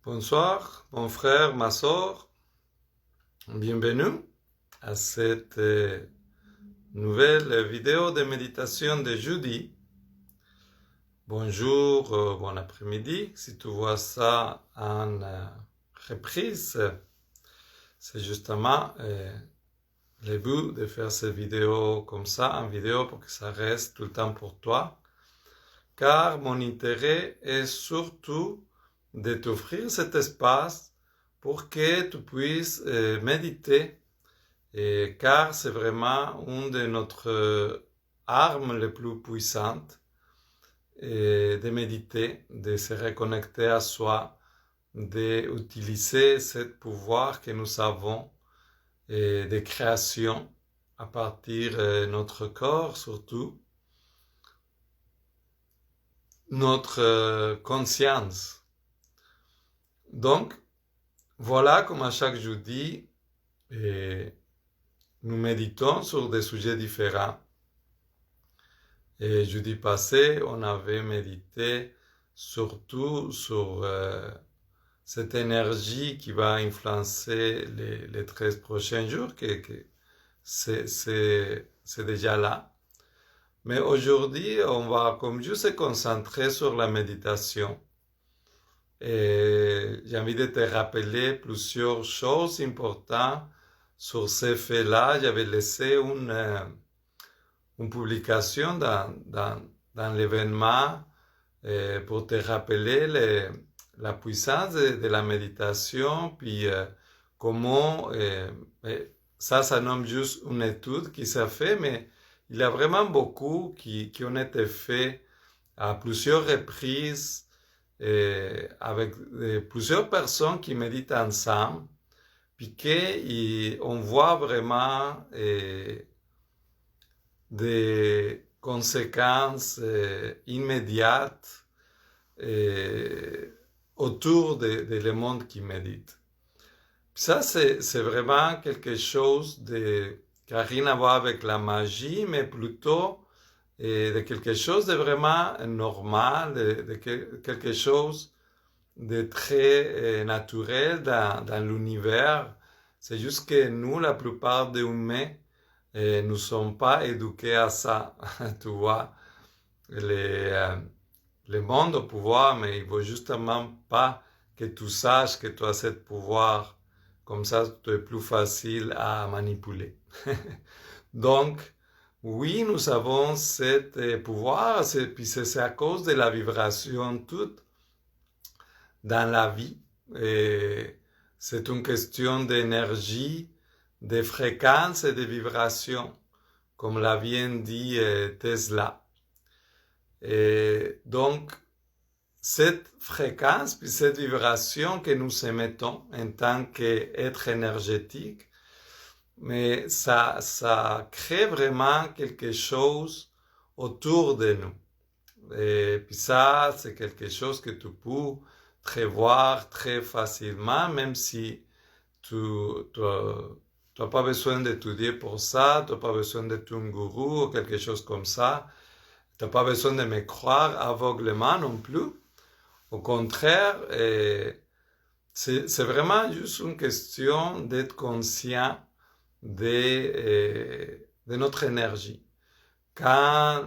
Bonsoir, mon frère, ma soeur. Bienvenue à cette nouvelle vidéo de méditation de jeudi. Bonjour, bon après-midi. Si tu vois ça en reprise, c'est justement le but de faire cette vidéo comme ça, en vidéo, pour que ça reste tout le temps pour toi. Car mon intérêt est surtout de t'offrir cet espace pour que tu puisses méditer, car c'est vraiment une de notre armes les plus puissantes de méditer, de se reconnecter à soi, d'utiliser ce pouvoir que nous avons de création à partir de notre corps surtout, notre conscience. Donc, voilà comme à chaque jeudi, nous méditons sur des sujets différents. Et jeudi passé, on avait médité surtout sur cette énergie qui va influencer les 13 prochains jours, que c'est déjà là. Mais aujourd'hui, on va comme juste se concentrer sur la méditation. Et j'ai envie de te rappeler plusieurs choses importantes sur ces faits-là. J'avais laissé une publication dans l'événement pour te rappeler la puissance de la méditation, puis comment ça nomme juste une étude qui s'est fait, mais il y a vraiment beaucoup qui ont été faits à plusieurs reprises avec plusieurs personnes qui méditent ensemble, puis qu'on voit vraiment des conséquences immédiates autour de le monde qui médite. Puis ça, c'est vraiment quelque chose qui n'a rien à voir avec la magie, mais plutôt de quelque chose de vraiment normal, de quelque chose de très naturel dans l'univers. C'est juste que nous, la plupart des humains, nous ne sommes pas éduqués à ça. Tu vois, le monde au pouvoir, mais il ne veut justement pas que tu saches que tu as ce pouvoir. Comme ça, tu es plus facile à manipuler. Donc, oui, nous avons ce pouvoir, puis c'est à cause de la vibration toute dans la vie. Et c'est une question d'énergie, de fréquence et de vibration, comme l'a bien dit Tesla. Et donc, cette fréquence, puis cette vibration que nous émettons en tant qu'être énergétique, mais ça crée vraiment quelque chose autour de nous. Et puis ça, c'est quelque chose que tu peux prévoir très facilement, même si tu n'as pas besoin d'étudier pour ça, tu n'as pas besoin d'être un gourou ou quelque chose comme ça, tu n'as pas besoin de me croire aveuglément non plus. Au contraire, c'est vraiment juste une question d'être conscient de notre énergie. Quand,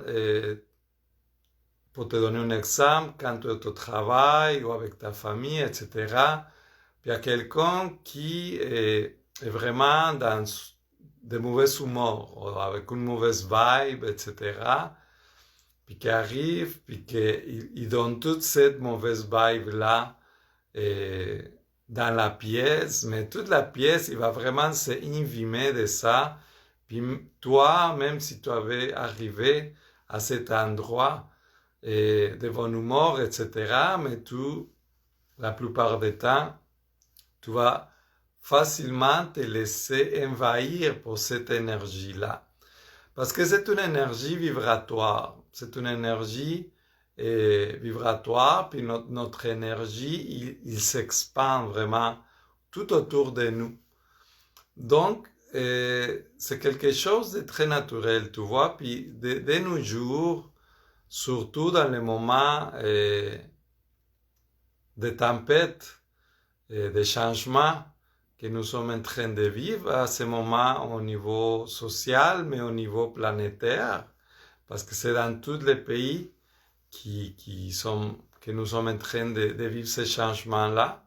pour te donner un exemple, quand tu es au travail ou avec ta famille, etc., il y a quelqu'un qui est vraiment dans de mauvais humeur, avec une mauvaise vibe, etc., puis qui arrive, puis qu'il donne toute cette mauvaise vibe-là dans la pièce, mais toute la pièce, il va vraiment s'invimer de ça. Puis toi, même si tu avais arrivé à cet endroit de bon humeur, etc., mais la plupart du temps, tu vas facilement te laisser envahir pour cette énergie-là. Parce que c'est une énergie vibratoire. C'est une énergie vibratoire, puis notre énergie, il s'expand vraiment tout autour de nous. Donc, c'est quelque chose de très naturel, tu vois. Puis, de nos jours, surtout dans les moments de tempête, des changements que nous sommes en train de vivre à ce moment au niveau social, mais au niveau planétaire, parce que c'est dans tous les pays que nous sommes en train de vivre ces changements-là,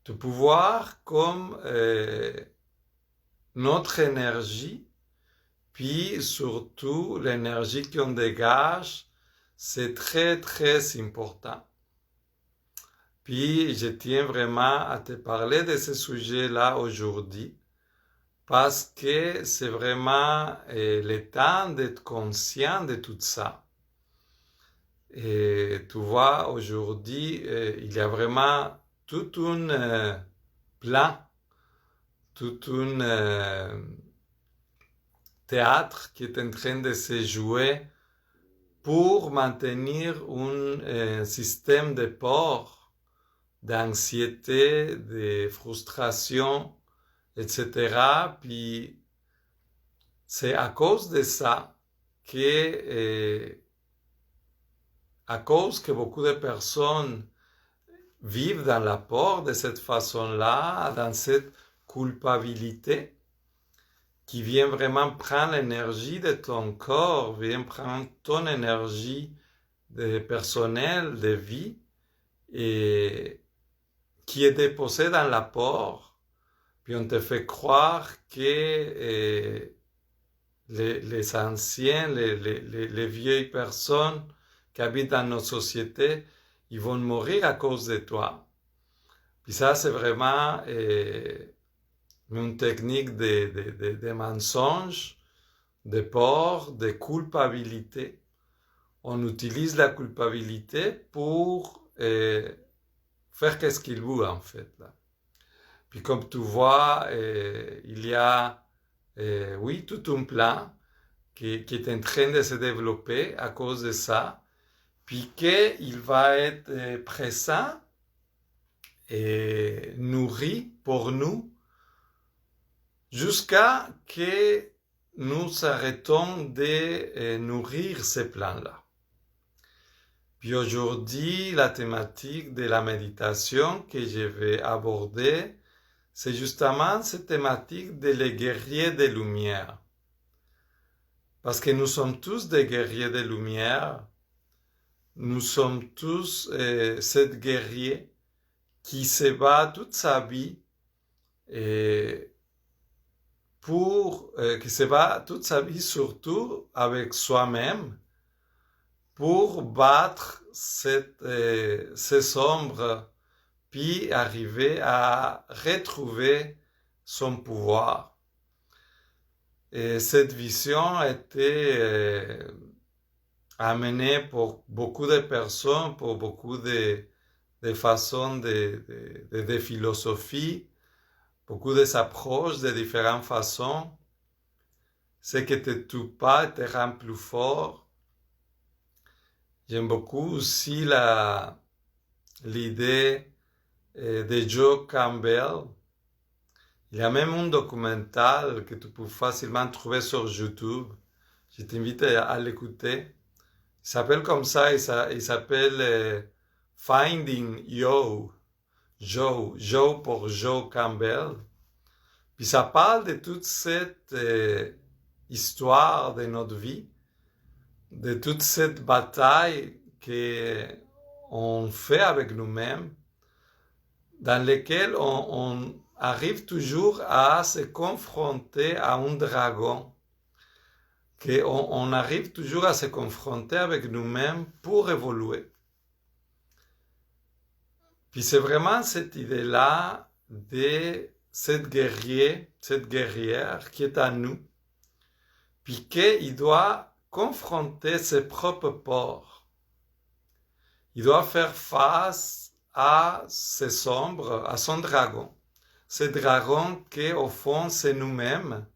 de pouvoir comme notre énergie, puis surtout l'énergie qu'on dégage, c'est très très important. Puis je tiens vraiment à te parler de ce sujet-là aujourd'hui parce que c'est vraiment le temps d'être conscient de tout ça. Et tu vois, aujourd'hui, il y a vraiment tout un plan, tout un théâtre qui est en train de se jouer pour maintenir un système de peur, d'anxiété, de frustration, etc. Puis c'est à cause de ça à cause que beaucoup de personnes vivent dans la peur de cette façon-là, dans cette culpabilité, qui vient vraiment prendre l'énergie de ton corps, vient prendre ton énergie personnelle, de vie, et qui est déposée dans la peur, puis on te fait croire que les anciens, les vieilles personnes qui habitent dans nos sociétés, ils vont mourir à cause de toi. Puis ça, c'est vraiment une technique de mensonge, de peur, de culpabilité. On utilise la culpabilité pour faire qu'est-ce qu'il veut en fait. Là. Puis comme tu vois, il y a, oui, tout un plan qui est en train de se développer à cause de ça, puis qu'il va être présent et nourri pour nous jusqu'à que nous arrêtons de nourrir ces plans-là. Puis aujourd'hui, la thématique de la méditation que je vais aborder, c'est justement cette thématique de les guerriers des lumières. Parce que nous sommes tous des guerriers des lumières, nous sommes tous ces guerriers qui se bat toute sa vie qui se bat toute sa vie surtout avec soi-même pour battre ces ombres puis arriver à retrouver son pouvoir. Et cette vision a été amenée pour beaucoup de personnes, pour beaucoup de façons de philosophie, beaucoup d'approches de différentes façons. Ce qui te tue pas te rend plus fort. J'aime beaucoup aussi l'idée de Joe Campbell. Il y a même un documentaire que tu peux facilement trouver sur YouTube. Je t'invite à l'écouter. Il s'appelle comme ça, il s'appelle Finding Joe pour Joe Campbell. Puis ça parle de toute cette histoire de notre vie, de toute cette bataille qu'on fait avec nous-mêmes, dans laquelle on arrive toujours à se confronter à un dragon, qu'on arrive toujours à se confronter avec nous-mêmes pour évoluer. Puis c'est vraiment cette idée-là de cette guerrière qui est à nous, puis qu'il doit confronter ses propres peurs. Il doit faire face à ses ombres, à son dragon. Ce dragon qui, au fond, c'est nous-mêmes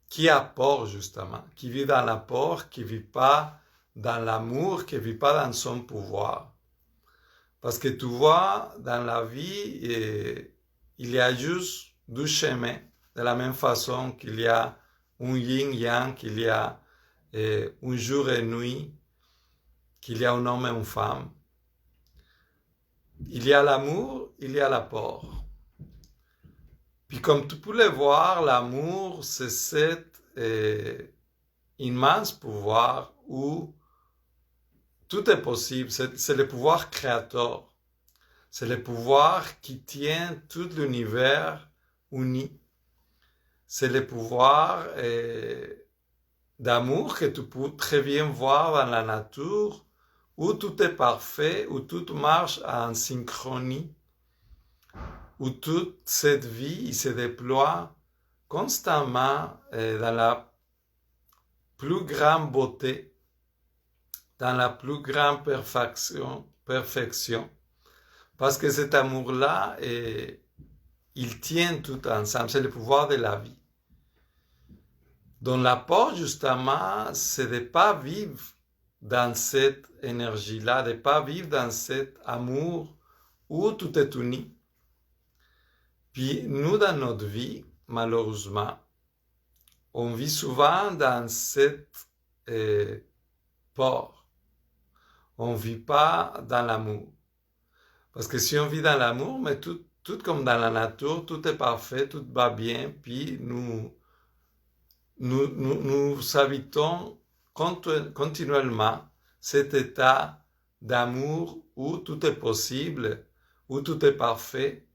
qui a peur, justement, qui vit dans la peur, qui ne vit pas dans l'amour, qui ne vit pas dans son pouvoir. Parce que tu vois, dans la vie, il y a juste deux chemins. De la même façon qu'il y a un yin-yang, qu'il y a un jour et nuit, qu'il y a un homme et une femme. il y a l'amour, il y a la peur. Puis comme tu peux le voir, l'amour, c'est cet immense pouvoir où tout est possible. C'est le pouvoir créateur. C'est le pouvoir qui tient tout l'univers uni. C'est le pouvoir d'amour que tu peux très bien voir dans la nature, où tout est parfait, où tout marche en synchronie, où toute cette vie se déploie constamment dans la plus grande beauté, dans la plus grande perfection. Parce que cet amour-là, il tient tout ensemble, c'est le pouvoir de la vie. Donc l'apport, justement, c'est de ne pas vivre dans cette énergie-là, de ne pas vivre dans cet amour où tout est uni. Puis nous, dans notre vie, malheureusement, on vit souvent dans cette peur. On ne vit pas dans l'amour. Parce que si on vit dans l'amour, mais tout comme dans la nature, tout est parfait, tout va bien, puis nous habitons continuellement cet état d'amour où tout est possible, où tout est parfait.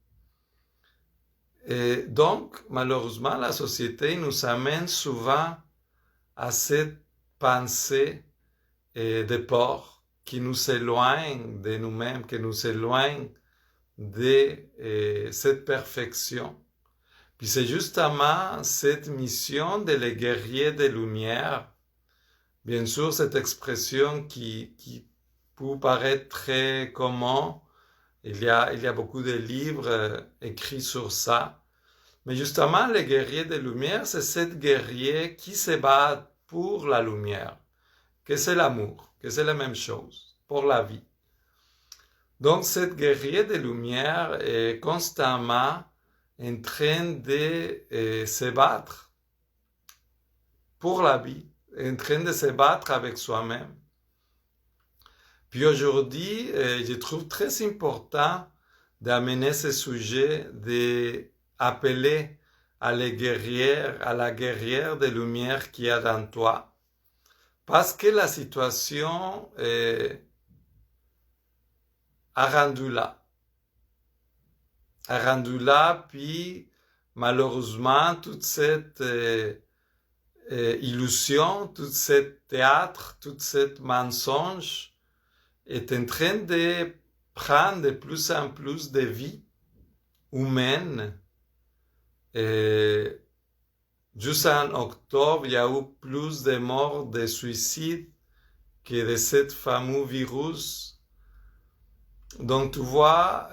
Et donc, malheureusement, la société nous amène souvent à cette pensée de peur qui nous éloigne de nous-mêmes, qui nous éloigne de cette perfection. Puis c'est justement cette mission de les guerriers des Lumières, bien sûr cette expression qui peut paraître très commune, il y a beaucoup de livres écrits sur ça, mais justement les guerriers des Lumières, c'est ces guerriers qui se battent pour la lumière, que c'est l'amour, que c'est la même chose, pour la vie. Donc, cette guerrier des Lumières est constamment en train de se battre pour la vie, en train de se battre avec soi-même. Puis aujourd'hui, je trouve très important d'amener ce sujet, d'appeler à la guerrière des Lumières qu'il y a dans toi. Parce que la situation a rendu là, puis malheureusement, toute cette illusion, tout ce théâtre, tout ce mensonge est en train de prendre de plus en plus de vie humaine. Juste en octobre, il y a eu plus de morts de suicides que de ce fameux virus. Donc tu vois,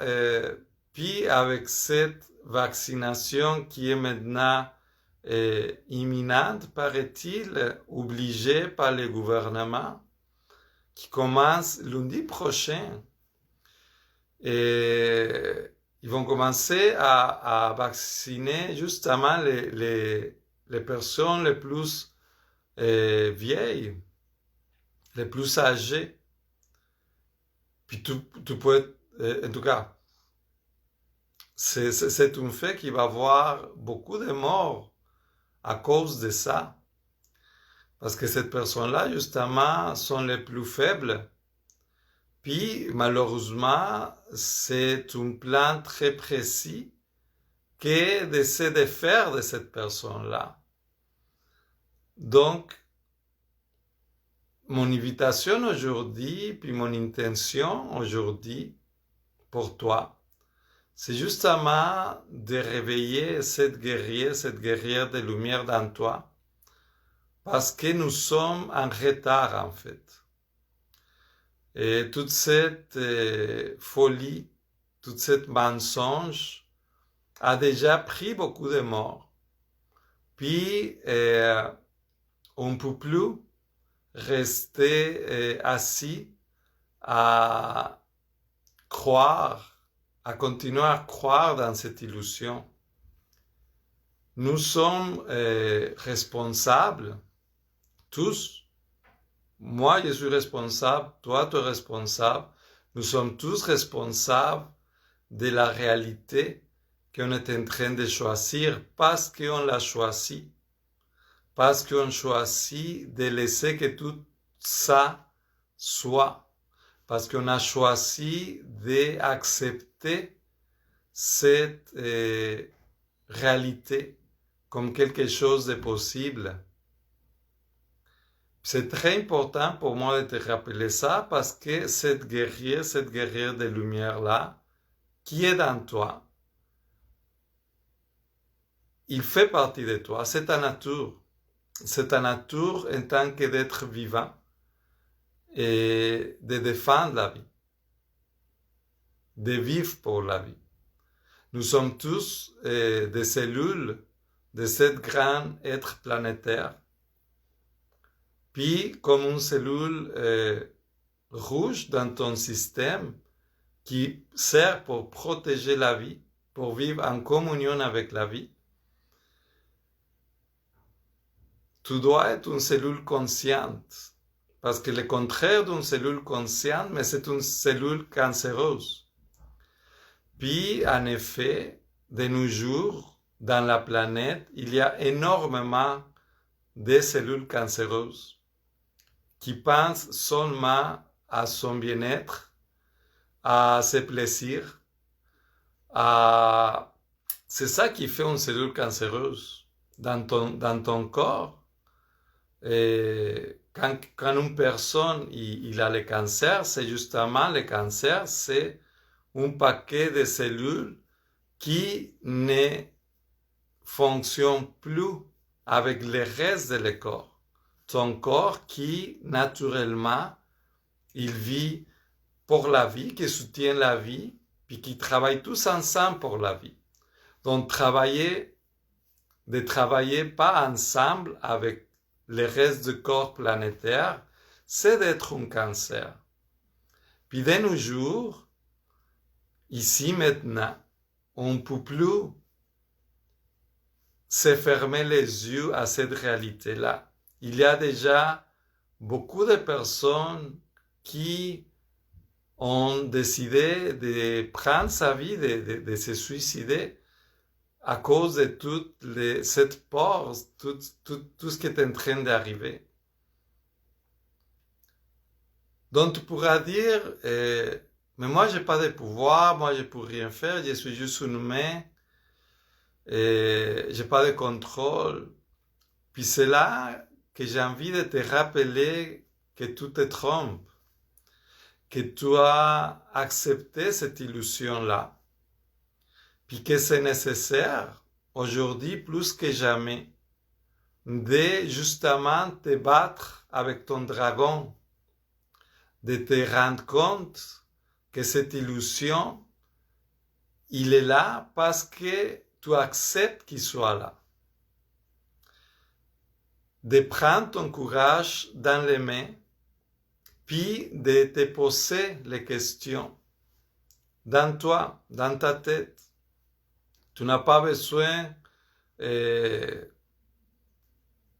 puis avec cette vaccination qui est maintenant imminente, paraît-il, obligée par le gouvernement, qui commence lundi prochain. Et ils vont commencer à vacciner justement les personnes les plus vieilles, les plus âgées. Puis tu peux, en tout cas, c'est un fait qu'il va y avoir beaucoup de morts à cause de ça. Parce que ces personnes-là, justement, sont les plus faibles. Puis, malheureusement, c'est un plan très précis que d'essayer de faire de cette personne-là. Donc, mon invitation aujourd'hui, puis mon intention aujourd'hui pour toi, c'est justement de réveiller cette guerrière de lumière dans toi, parce que nous sommes en retard en fait. Et toute cette folie, toute cette mensonge a déjà pris beaucoup de morts. Puis, on ne peut plus rester assis à croire, à continuer à croire dans cette illusion. Nous sommes responsables, tous. Moi, je suis responsable, toi, tu es responsable. Nous sommes tous responsables de la réalité qu'on est en train de choisir parce qu'on l'a choisi, parce qu'on choisit de laisser que tout ça soit, parce qu'on a choisi d'accepter cette réalité comme quelque chose de possible. C'est très important pour moi de te rappeler ça parce que cette guerrière de lumière-là, qui est dans toi, il fait partie de toi, c'est ta nature. C'est ta nature en tant que d'être vivant et de défendre la vie, de vivre pour la vie. Nous sommes tous des cellules de cet grand être planétaire. Puis, comme une cellule rouge dans ton système qui sert pour protéger la vie, pour vivre en communion avec la vie, tu dois être une cellule consciente. Parce que le contraire d'une cellule consciente, mais c'est une cellule cancéreuse. Puis, en effet, de nos jours, dans la planète, il y a énormément de cellules cancéreuses qui pensent seulement à son bien-être, à ses plaisirs, C'est ça qui fait une cellule cancéreuse dans ton corps. Et quand une personne il a le cancer, c'est justement le cancer, c'est un paquet de cellules qui ne fonctionnent plus avec le reste de le corps. Ton corps qui, naturellement, il vit pour la vie, qui soutient la vie, puis qui travaillent tous ensemble pour la vie. Donc, de travailler pas ensemble avec le reste du corps planétaire, c'est d'être un cancer. Puis de nos jours, ici maintenant, on ne peut plus se fermer les yeux à cette réalité-là. Il y a déjà beaucoup de personnes qui ont décidé de prendre sa vie, de se suicider à cause de toute cette peur, tout ce qui est en train d'arriver. Donc tu pourras dire, mais moi j'ai pas de pouvoir, moi je peux rien faire, je suis juste une humain, j'ai pas de contrôle. Puis c'est là que j'ai envie de te rappeler que tu te trompes, que tu as accepté cette illusion-là, puis que c'est nécessaire, aujourd'hui plus que jamais, de justement te battre avec ton dragon, de te rendre compte que cette illusion, il est là parce que tu acceptes qu'il soit là. De prendre ton courage dans les mains, puis de te poser les questions dans toi, dans ta tête. Tu n'as pas besoin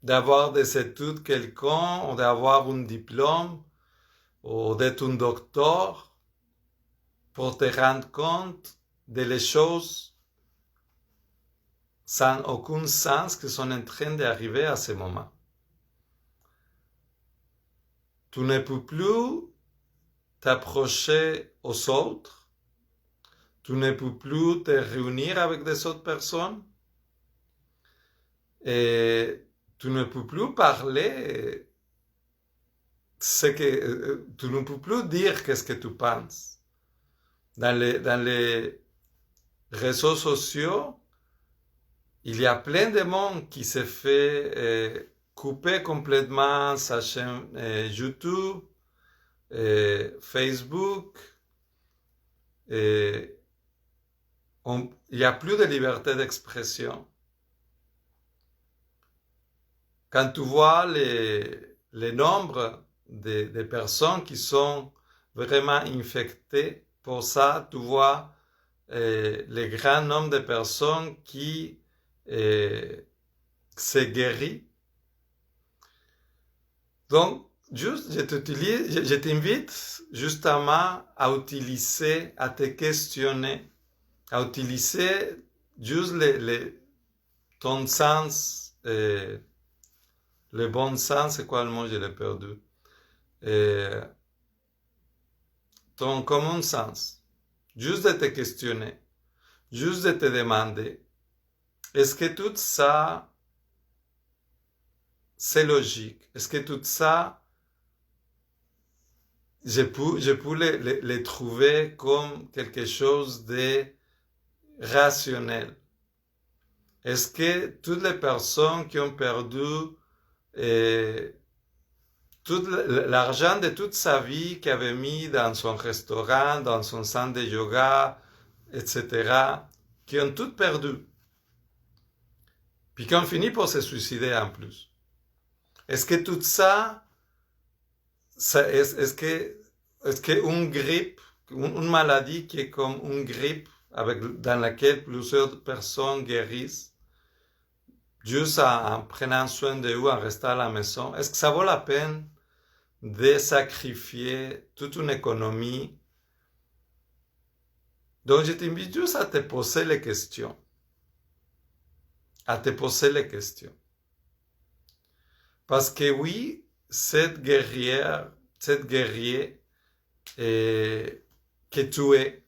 d'avoir des études quelconques, ou d'avoir un diplôme, ou d'être un docteur, pour te rendre compte des choses sans aucun sens qui sont en train d'arriver à ce moment. Tu ne peux plus t'approcher aux autres, tu ne peux plus te réunir avec des autres personnes, et tu ne peux plus parler tu ne peux plus dire qu'est-ce que tu penses. Dans les réseaux sociaux, il y a plein de monde qui se fait couper complètement sa chaîne YouTube, Facebook. Il n'y a plus de liberté d'expression. Quand tu vois les nombres de personnes qui sont vraiment infectées, pour ça, tu vois le grand nombre de personnes qui se guérissent. Donc, juste, je t'invite justement à utiliser, à te questionner, à utiliser juste ton sens, le bon sens, c'est quoi le mot, je l'ai perdu? Euh, Ton common sens. Juste de te questionner, juste de te demander, est-ce que tout ça, c'est logique? Est-ce que tout ça, je peux les trouver comme quelque chose de rationnel? Est-ce que toutes les personnes qui ont perdu euh, tout l'argent de toute sa vie qu'il avait mis dans son restaurant, dans son centre de yoga, etc., qui ont tout perdu, puis qui ont fini pour se suicider en plus. Est-ce que tout ça, est-ce que une grippe, une maladie qui est comme une grippe dans laquelle plusieurs personnes guérissent, juste en prenant soin de eux, en restant à la maison, est-ce que ça vaut la peine de sacrifier toute une économie? Donc, je t'invite juste à te poser les questions. À te poser les questions. Parce que oui, cette guerrière, cette guerrier que tu es,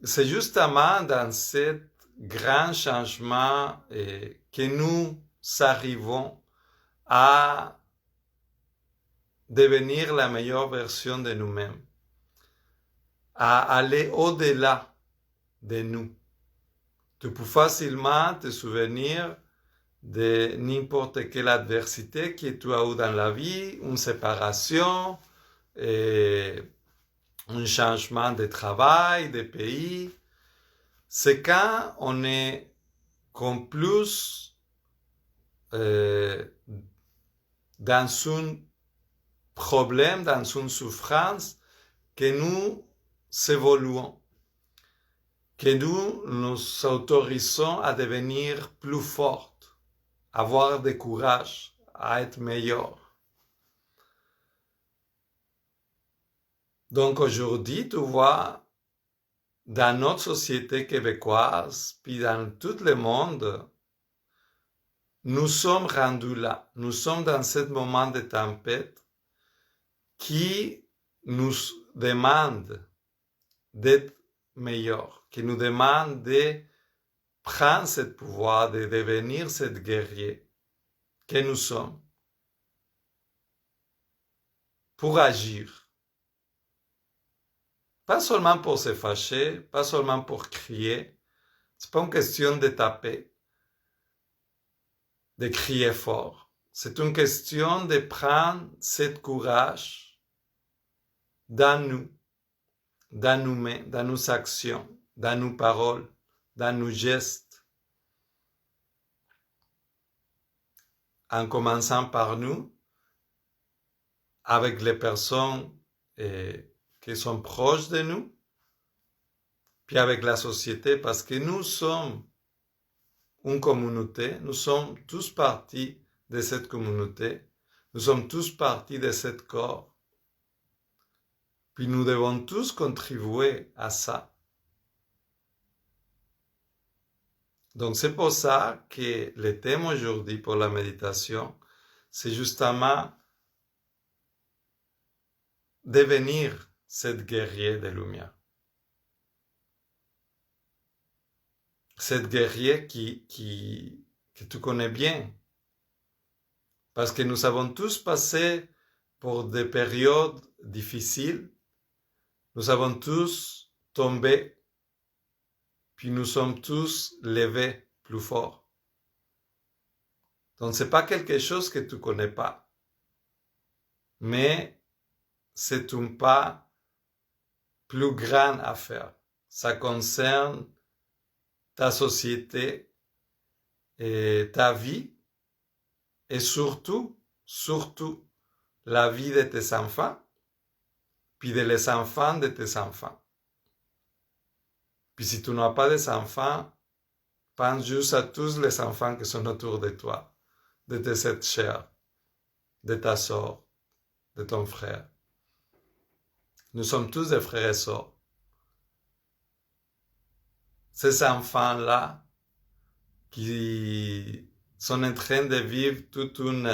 c'est justement dans ce grand changement que nous arrivons à devenir la meilleure version de nous-mêmes, à aller au-delà de nous. Tu peux facilement te souvenir de n'importe quelle adversité que tu as eu dans la vie, une séparation, un changement de travail, de pays. C'est quand on est comme plus dans un problème, dans une souffrance, que nous évoluons, que nous nous autorisons à devenir plus forts, à avoir du courage, à être meilleurs. Donc aujourd'hui, tu vois, dans notre société québécoise, puis dans tout le monde, nous sommes rendus là. Nous sommes dans ce moment de tempête qui nous demande d'être meilleurs, qui nous demande de prendre ce pouvoir, de devenir ce guerrier que nous sommes pour agir. Pas seulement pour se fâcher, pas seulement pour crier. C'est pas une question de taper, de crier fort. C'est une question de prendre ce courage dans nous, dans nos mains, dans nos actions, dans nos paroles, dans nos gestes. En commençant par nous, avec les personnes qui sont proches de nous, puis avec la société, parce que nous sommes une communauté, nous sommes tous partis de cette communauté, nous sommes tous partis de ce corps, puis nous devons tous contribuer à ça. Donc c'est pour ça que le thème aujourd'hui pour la méditation, c'est justement devenir cette guerrier de lumière. Cette guerrier que tu connais bien. Parce que nous avons tous passé pour des périodes difficiles. Nous avons tous tombé. Puis nous sommes tous levés plus fort. Donc ce n'est pas quelque chose que tu ne connais pas. Mais c'est un pas plus grand à faire. Ça concerne ta société et ta vie et surtout la vie de tes enfants puis de les enfants de tes enfants. Puis si tu n'as pas d'enfants, pense juste à tous les enfants qui sont autour de toi, de tes êtres chers. de ta sœur, de ton frère. Nous sommes tous des frères et sœurs. Ces enfants-là qui sont en train de vivre toute une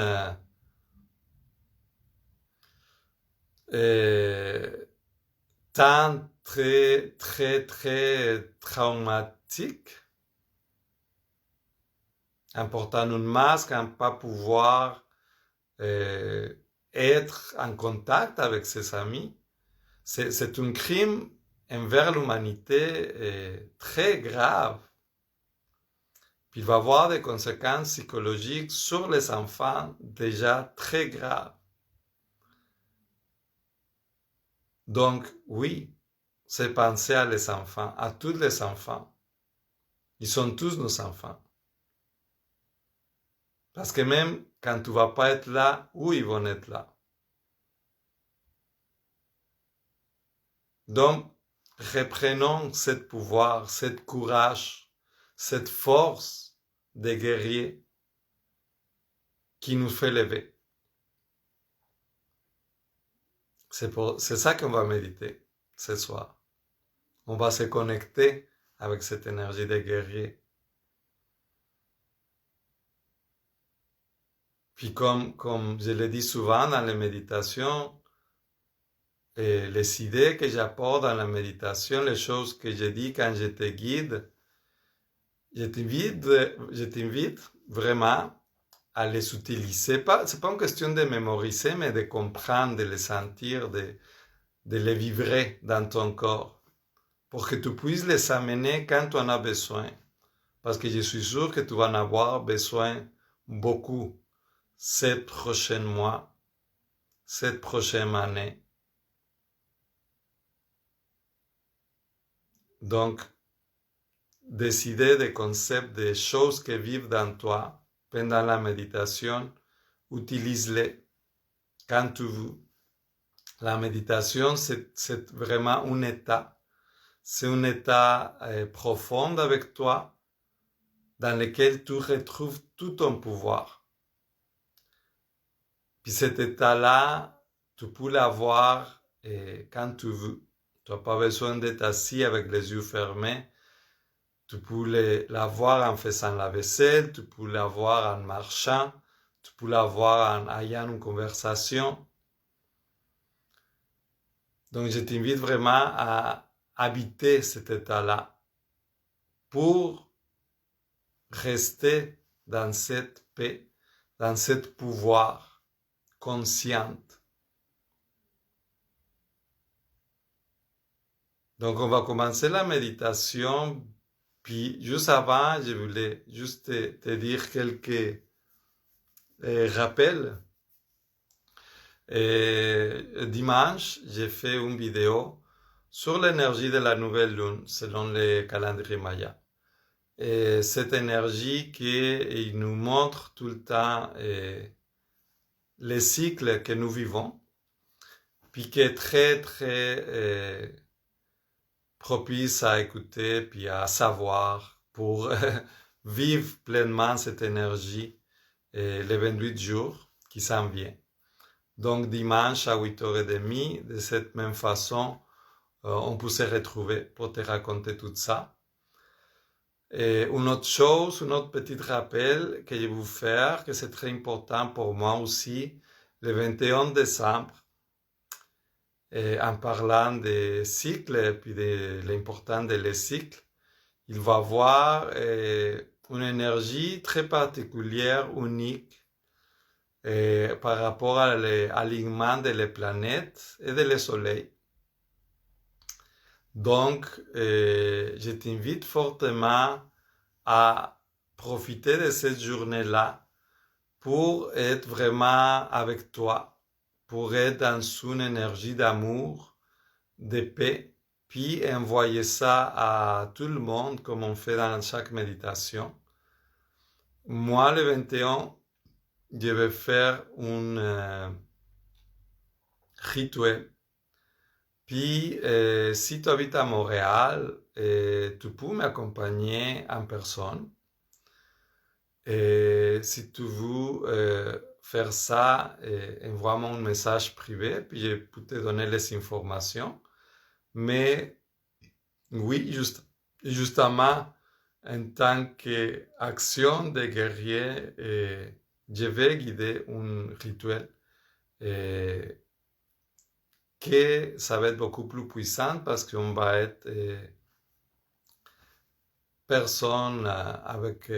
temps très, très, très traumatique, en portant un masque, en ne pas pouvoir être en contact avec ses amis. C'est un crime envers l'humanité très grave. Puis il va avoir des conséquences psychologiques sur les enfants déjà très graves. Donc, oui, c'est penser à les enfants, à tous les enfants. Ils sont tous nos enfants. Parce que même quand tu ne vas pas être là, où ils vont être là? Donc, reprenons ce pouvoir, ce courage, cette force des guerriers qui nous fait lever. C'est ça qu'on va méditer ce soir. On va se connecter avec cette énergie des guerriers. Puis comme je le dis souvent dans les méditations, et les idées que j'apporte dans la méditation, les choses que je dis quand je te guide, je t'invite vraiment à les utiliser. C'est pas une question de mémoriser, mais de comprendre, de les sentir, de les vibrer dans ton corps, pour que tu puisses les amener quand tu en as besoin. Parce que je suis sûr que tu vas en avoir besoin beaucoup ces prochains mois, cette prochaine année. Donc, décider des concepts, des choses qui vivent dans toi pendant la méditation, utilise-les quand tu veux. La méditation, c'est vraiment un état. C'est un état profond avec toi dans lequel tu retrouves tout ton pouvoir. Puis cet état-là, tu peux l'avoir quand tu veux. Tu n'as pas besoin d'être assis avec les yeux fermés. Tu peux l'avoir en faisant la vaisselle, tu peux l'avoir en marchant, tu peux l'avoir en ayant une conversation. Donc je t'invite vraiment à habiter cet état-là pour rester dans cette paix, dans ce pouvoir conscient. Donc on va commencer la méditation. Puis, juste avant, je voulais juste te dire quelques rappels. Dimanche, j'ai fait une vidéo sur l'énergie de la nouvelle lune, selon le calendrier Maya. Et cette énergie qui nous montre tout le temps les cycles que nous vivons, puis qui est très, très propice à écouter, puis à savoir, pour vivre pleinement cette énergie les 28 jours qui s'en viennent. Donc dimanche à 8h30, de cette même façon, on peut se retrouver pour te raconter tout ça. Et une autre chose, un autre petit rappel que je vais vous faire, que c'est très important pour moi aussi, le 21 décembre, en parlant des cycles et puis de l'importance des cycles, il va avoir une énergie très particulière, unique, par rapport à l'alignement des planètes et des soleils. Donc, je t'invite fortement à profiter de cette journée-là pour être vraiment avec toi, pour être dans une énergie d'amour, de paix, puis envoyer ça à tout le monde comme on fait dans chaque méditation. Moi, le 21, je vais faire un rituel. Puis, si tu habites à Montréal, tu peux m'accompagner en personne. Et si tu veux faire ça, envoie-moi un message privé, puis je peux te donner les informations. Mais oui, justement, en tant qu'action de guerrier, je vais guider un rituel que ça va être beaucoup plus puissant parce qu'on va être personnes avec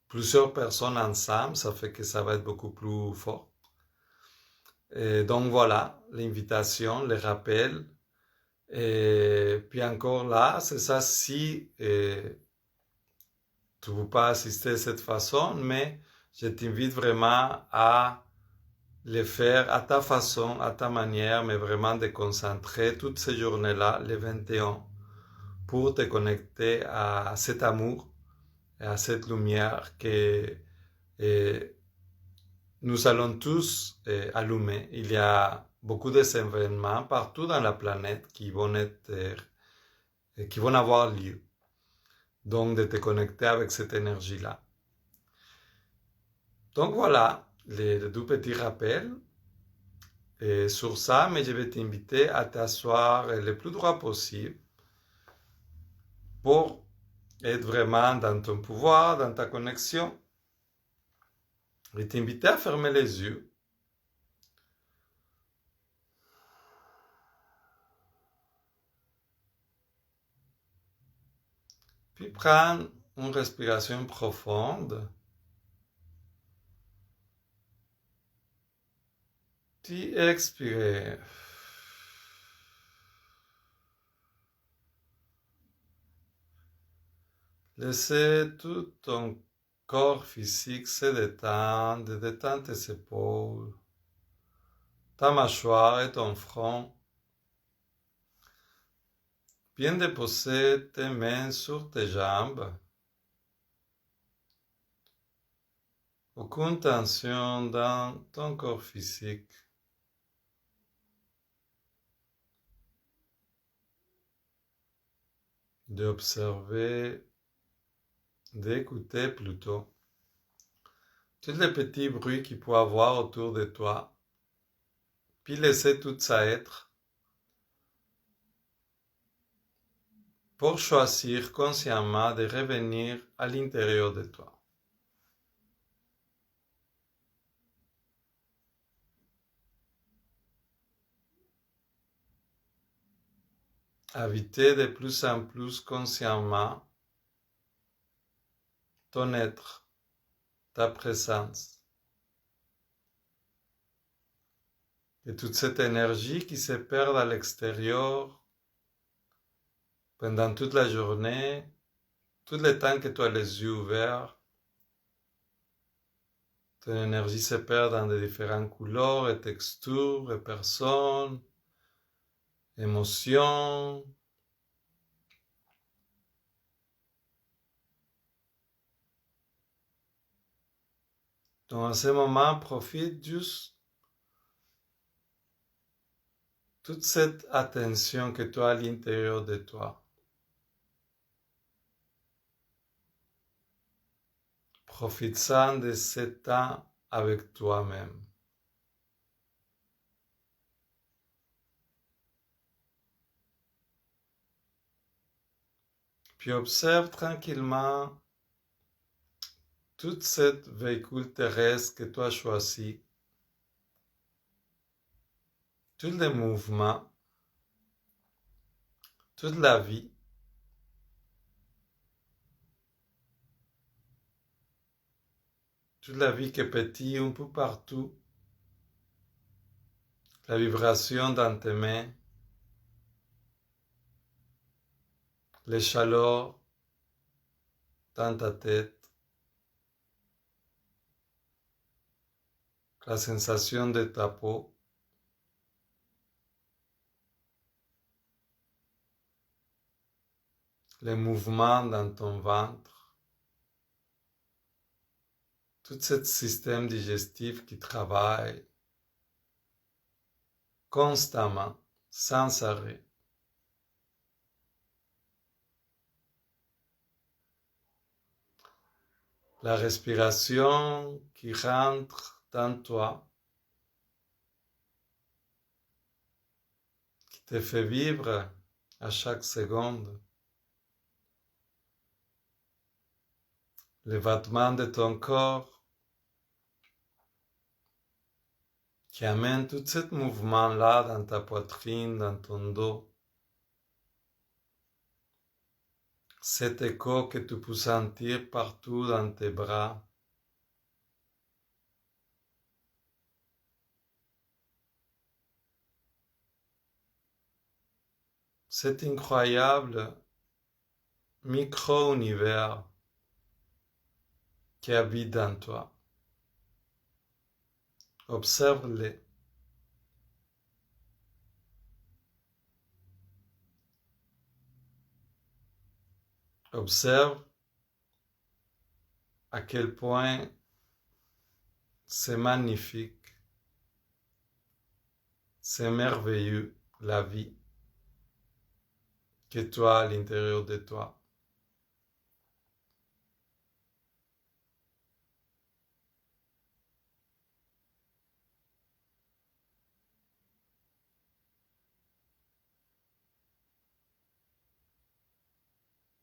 plusieurs personnes ensemble, ça fait que ça va être beaucoup plus fort. Et donc voilà, l'invitation, le rappel. Et puis encore là, c'est ça, si tu ne veux pas assister de cette façon, mais je t'invite vraiment à le faire à ta façon, à ta manière, mais vraiment de concentrer toutes ces journées-là, les 21, pour te connecter à cet amour et à cette lumière que nous allons tous allumer. Il y a beaucoup d'événements partout dans la planète qui vont avoir lieu. Donc, de te connecter avec cette énergie-là. Donc, voilà, les deux petits rappels. Et sur ça, mais je vais t'inviter à t'asseoir le plus droit possible pour être vraiment dans ton pouvoir, dans ta connexion. Et t'inviter à fermer les yeux. Puis prendre une respiration profonde. Puis expirer. Laissez tout ton corps physique se détendre, détendre tes épaules, ta mâchoire et ton front. Bien déposer tes mains sur tes jambes. Aucune tension dans ton corps physique. D'observer, d'écouter plutôt tous les petits bruits qu'il peut y avoir autour de toi, puis laisser tout ça être pour choisir consciemment de revenir à l'intérieur de toi. Habiter de plus en plus consciemment ton être, ta présence. Et toute cette énergie qui se perd à l'extérieur pendant toute la journée, tout le temps que tu as les yeux ouverts, ton énergie se perd dans de différentes couleurs et textures et personnes, émotions. Donc, à ce moment, profite juste toute cette attention que tu as à l'intérieur de toi. Profite-en de ce temps avec toi-même. Puis observe tranquillement toute cette véhicule terrestre que tu as choisi, tous les mouvements, toute la vie. Toute la vie qui pétille un peu partout, la vibration dans tes mains, les chaleurs dans ta tête, la sensation de ta peau, les mouvements dans ton ventre, tout ce système digestif qui travaille constamment, sans arrêt. la respiration qui rentre dans toi, qui te fait vivre à chaque seconde. Les battements de ton corps qui amènent tout ce mouvement-là dans ta poitrine, dans ton dos. Cet écho que tu peux sentir partout dans tes bras. Cet incroyable micro-univers qui habite dans toi. Observe-les. Observe à quel point c'est magnifique, c'est merveilleux la vie que tu as à l'intérieur de toi.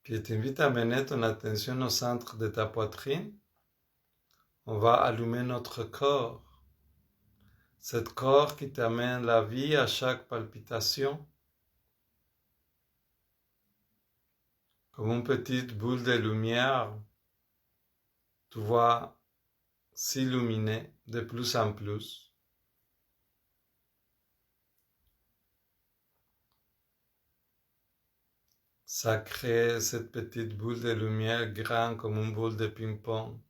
Puis je t'invite à mener ton attention au centre de ta poitrine. On va allumer notre corps. Cet corps qui t'amène la vie à chaque palpitation. Comme une petite boule de lumière, tu vois s'illuminer de plus en plus. Ça crée cette petite boule de lumière grande comme une boule de ping-pong.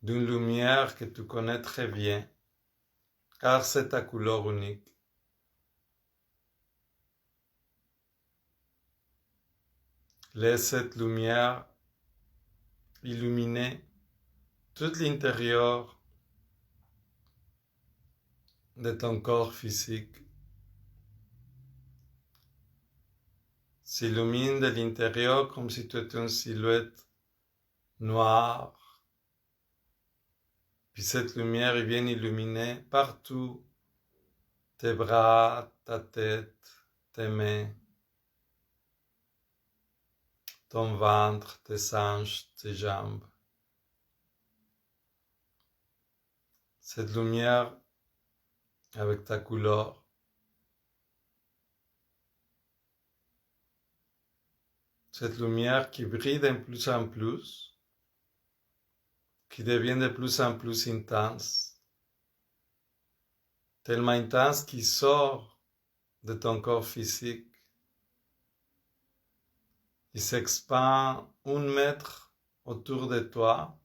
D'une lumière que tu connais très bien, car c'est ta couleur unique. Laisse cette lumière illuminer tout l'intérieur de ton corps physique. S'illumine de l'intérieur comme si tu étais une silhouette noire. Puis cette lumière vient illuminer partout tes bras, ta tête, tes mains, ton ventre, tes hanches, tes jambes. Cette lumière avec ta couleur. Cette lumière qui brille de plus en plus, qui devient de plus en plus intense, tellement intense qu'il sort de ton corps physique. Il s'expand 1 mètre autour de toi,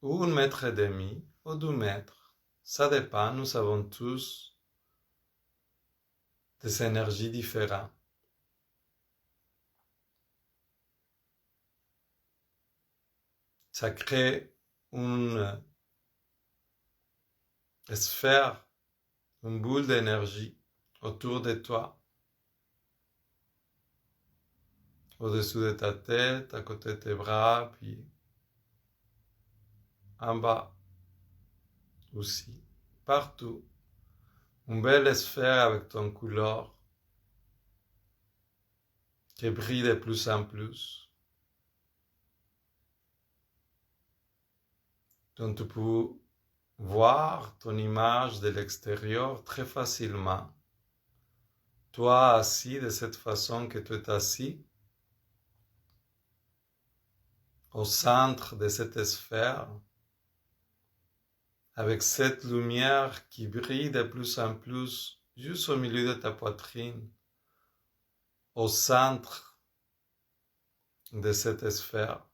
ou 1,5 m, ou 2 mètres. Ça dépend, nous avons tous des énergies différentes. Ça crée une sphère, une boule d'énergie autour de toi, au-dessus de ta tête, à côté de tes bras, puis en bas aussi, partout. Une belle sphère avec ton couleur qui brille de plus en plus. Donc tu peux voir ton image de l'extérieur très facilement. Toi assis de cette façon que tu es assis, au centre de cette sphère, avec cette lumière qui brille de plus en plus juste au milieu de ta poitrine, au centre de cette sphère,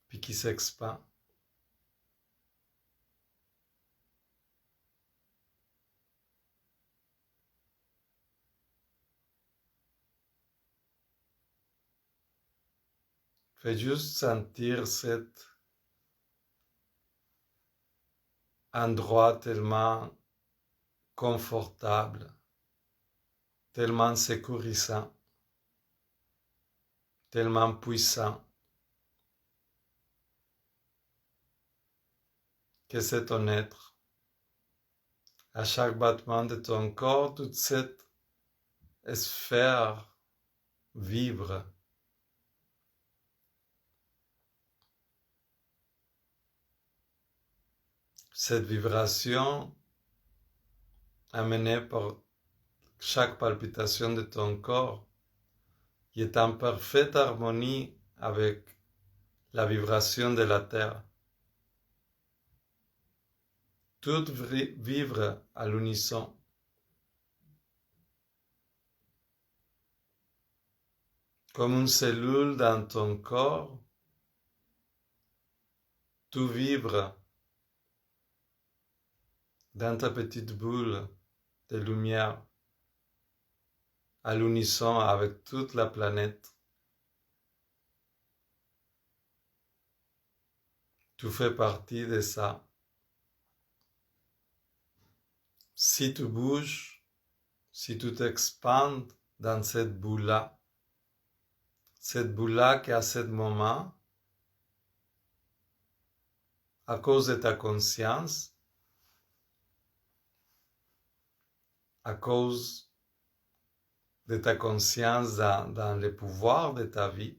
puis qui s'expand. Fais juste sentir cet endroit tellement confortable, tellement sécurisant. tellement puissant que c'est ton être. À chaque battement de ton corps, toute cette sphère vibre. Cette vibration amenée par chaque palpitation de ton corps qui est en parfaite harmonie avec la vibration de la terre. Tout vibre à l'unisson. Comme une cellule dans ton corps, tout vibre dans ta petite boule de lumière, à l'unisson avec toute la planète. Tu fais partie de ça. Si tu bouges, si tu t'expandes dans cette boule-là qui à ce moment, à cause de ta conscience, à cause de ta conscience dans le pouvoir de ta vie,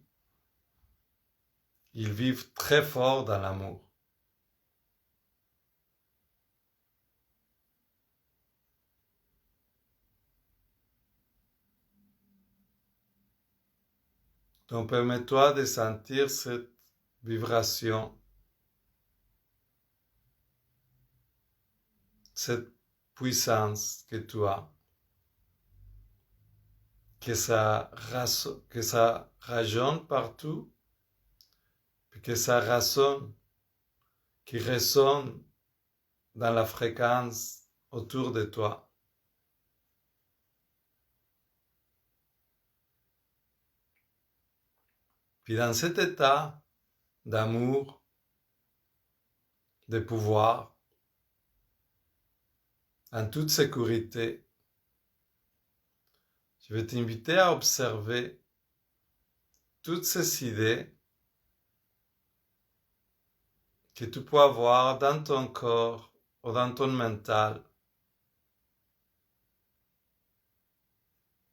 ils vivent très fort dans l'amour. Donc permets-toi de sentir cette vibration, cette puissance que tu as, que ça rajonne partout, puis que ça résonne, qui résonne dans la fréquence autour de toi. Puis dans cet état d'amour, de pouvoir, en toute sécurité, je vais t'inviter à observer toutes ces idées que tu peux avoir dans ton corps ou dans ton mental,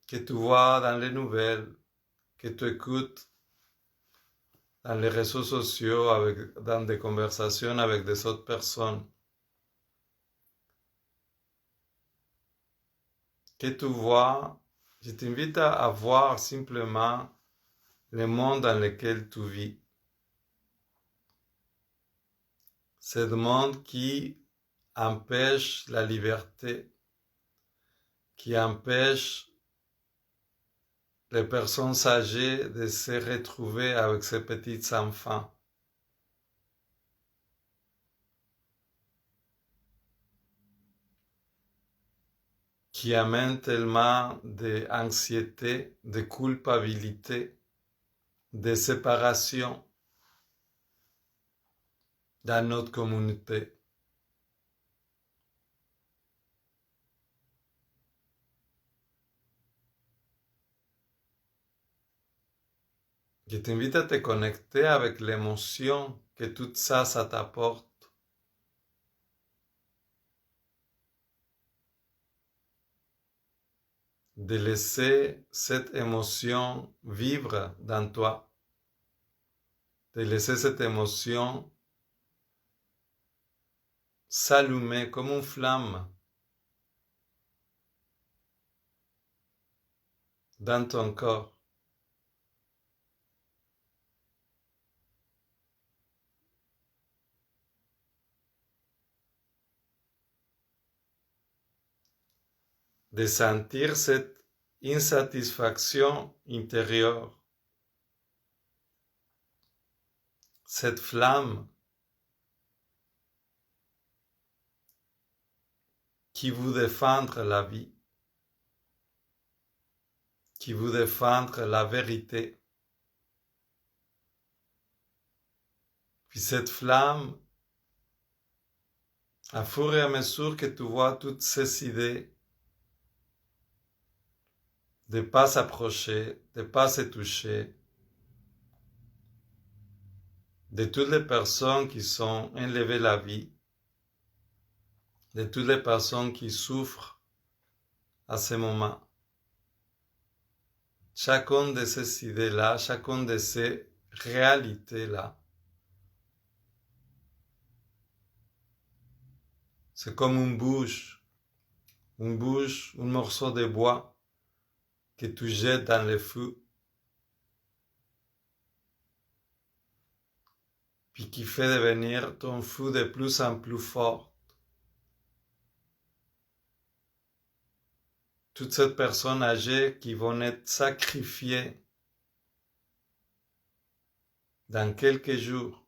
que tu vois dans les nouvelles, que tu écoutes dans les réseaux sociaux, dans des conversations avec des autres personnes, que tu vois, je t'invite à voir simplement le monde dans lequel tu vis. C'est le monde qui empêche la liberté, qui empêche les personnes âgées de se retrouver avec ces petits enfants. Qui amène tellement d'anxiété, de culpabilité, de séparation dans notre communauté. Je t'invite à te connecter avec l'émotion que tout ça t'apporte. De laisser cette émotion vivre dans toi. De laisser cette émotion s'allumer comme une flamme dans ton corps. De sentir cette insatisfaction intérieure, cette flamme qui veut défendre la vie, qui veut défendre la vérité. Puis cette flamme, à fur et à mesure que tu vois toutes ces idées, de ne pas s'approcher, de ne pas se toucher, de toutes les personnes qui sont enlevées la vie, de toutes les personnes qui souffrent à ce moment. Chacune de ces idées-là, chacune de ces réalités-là, c'est comme une bouche, un morceau de bois que tu jettes dans le feu, puis qui fait devenir ton feu de plus en plus fort. Toutes ces personnes âgées qui vont être sacrifiées dans quelques jours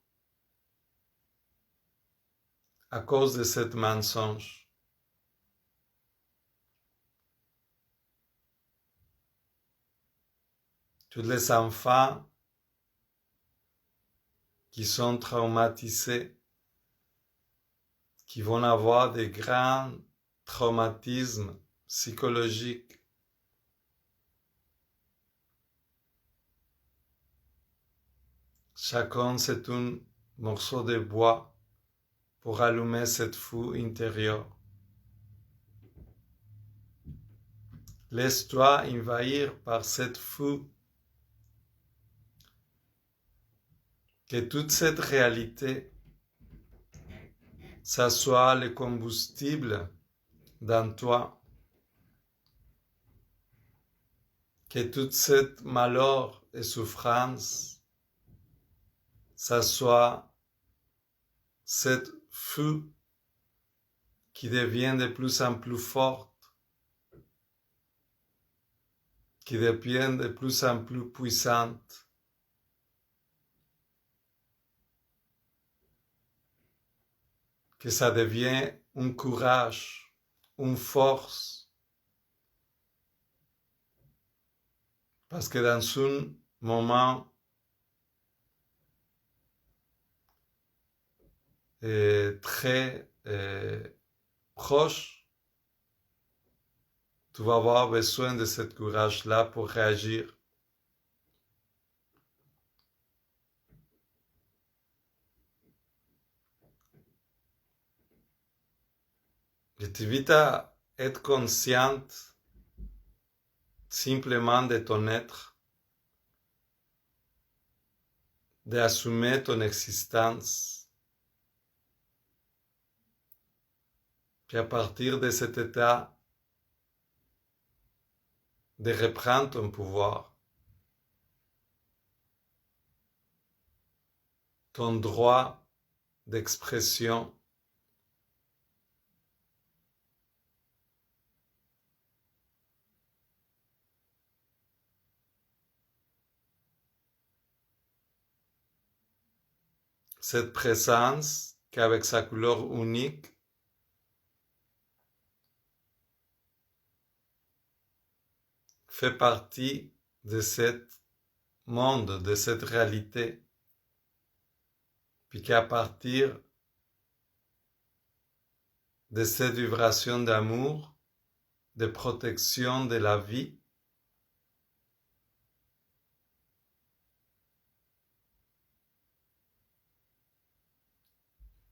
à cause de ce mensonge. Tous les enfants qui sont traumatisés, qui vont avoir des grands traumatismes psychologiques. Chacun, c'est un morceau de bois pour allumer cette feu intérieur. Laisse-toi envahir par cette feu. Que toute cette réalité, ça soit le combustible dans toi. Que toute cette malheur et souffrance, ça soit cette feu qui devient de plus en plus forte, qui devient de plus en plus puissante. Que ça devient un courage, une force. Parce que dans un moment très proche, tu vas avoir besoin de ce courage-là pour réagir. Je t'invite à être consciente simplement de ton être, d'assumer ton existence. Puis à partir de cet état, de reprendre ton pouvoir, ton droit d'expression. Cette présence qu'avec sa couleur unique, fait partie de ce monde, de cette réalité, puis qu'à partir de cette vibration d'amour, de protection de la vie,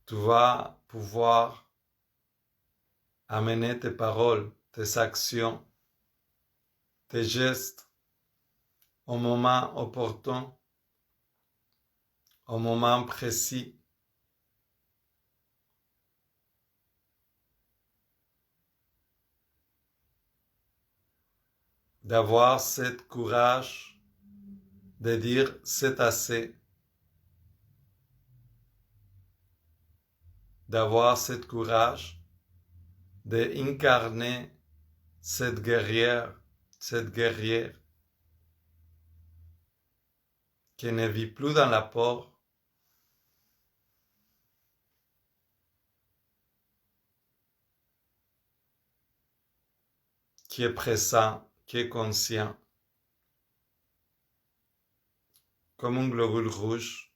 tu vas pouvoir amener tes paroles, tes actions, tes gestes au moment opportun, au moment précis. D'avoir ce courage de dire c'est assez, d'avoir ce courage d'incarner cette guerrière qui ne vit plus dans la peur, qui est présent, qui est conscient, comme un globule rouge,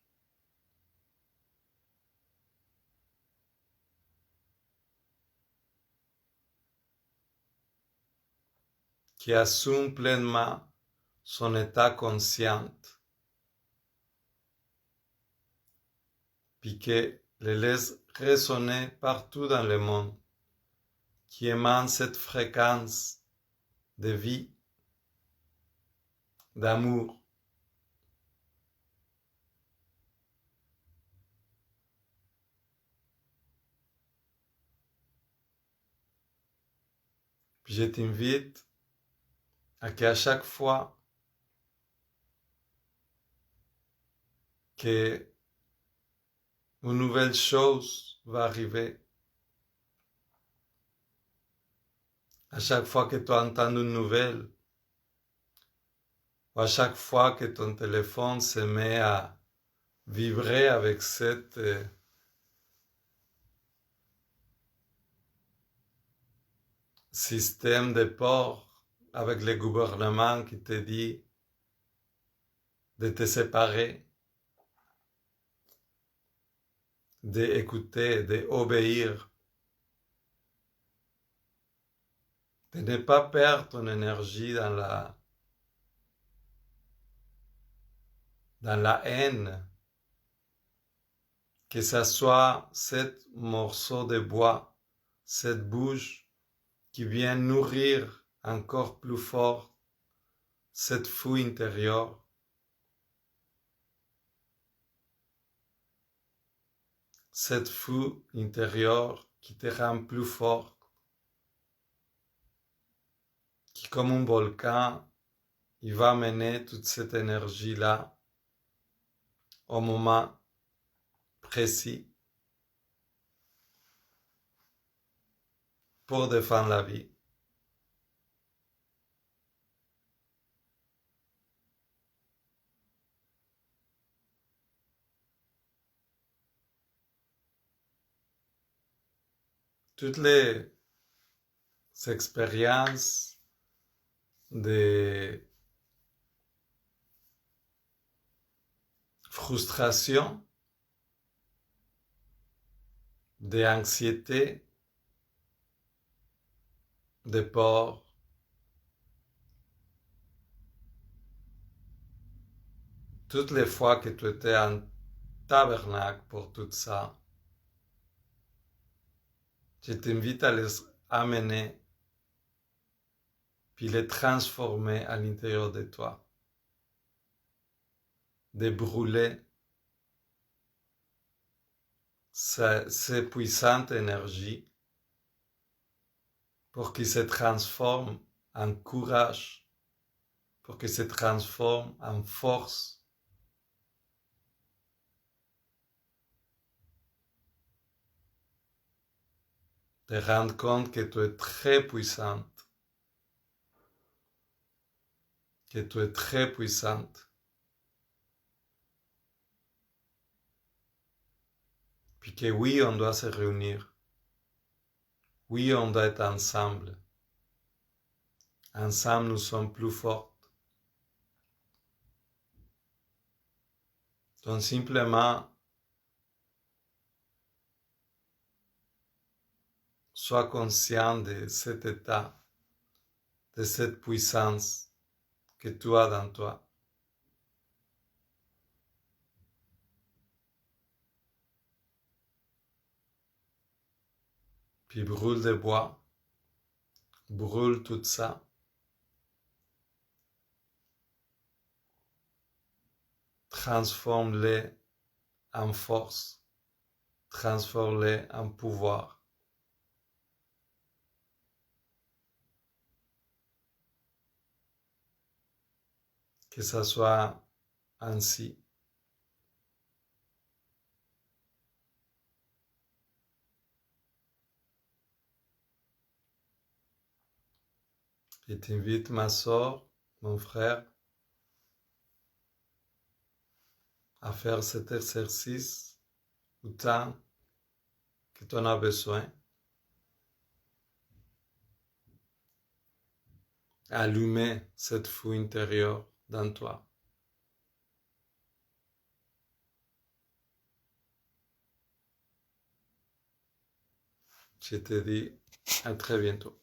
qui assume pleinement son état conscient, puis que les laisse résonner partout dans le monde, qui émane cette fréquence de vie, d'amour. Puis je t'invite à qu'à chaque fois que une nouvelle chose va arriver, à chaque fois que tu entends une nouvelle, ou à chaque fois que ton téléphone se met à vibrer avec cet système de port, avec le gouvernement qui te dit de te séparer, d'écouter, d'obéir, de ne pas perdre ton énergie dans la haine, que ce soit cet morceau de bois, cette bouche qui vient nourrir encore plus fort cette fouille intérieure, cette fouille intérieure qui te rend plus fort, qui comme un volcan, il va mener toute cette énergie-là au moment précis pour défendre la vie. Toutes les expériences de frustration, d'anxiété, de peur, toutes les fois que tu étais en tabernacle pour tout ça, je t'invite à les amener puis les transformer à l'intérieur de toi, de brûler ces puissantes énergies pour qu'ils se transforment en courage, pour qu'ils se transforment en force. Te rendre compte que tu es très puissante, que tu es très puissante. Puis que oui, on doit se réunir. Oui, on doit être ensemble. Ensemble, nous sommes plus forts. Donc simplement, sois conscient de cet état, de cette puissance que tu as dans toi. Puis brûle des bois, brûle tout ça. Transforme-les en force, transforme-les en pouvoir. Que ça soit ainsi. Je t'invite, ma soeur, mon frère, à faire cet exercice autant que tu en as besoin. Allumer cette fouille intérieure dans toi. Je te dis à très bientôt.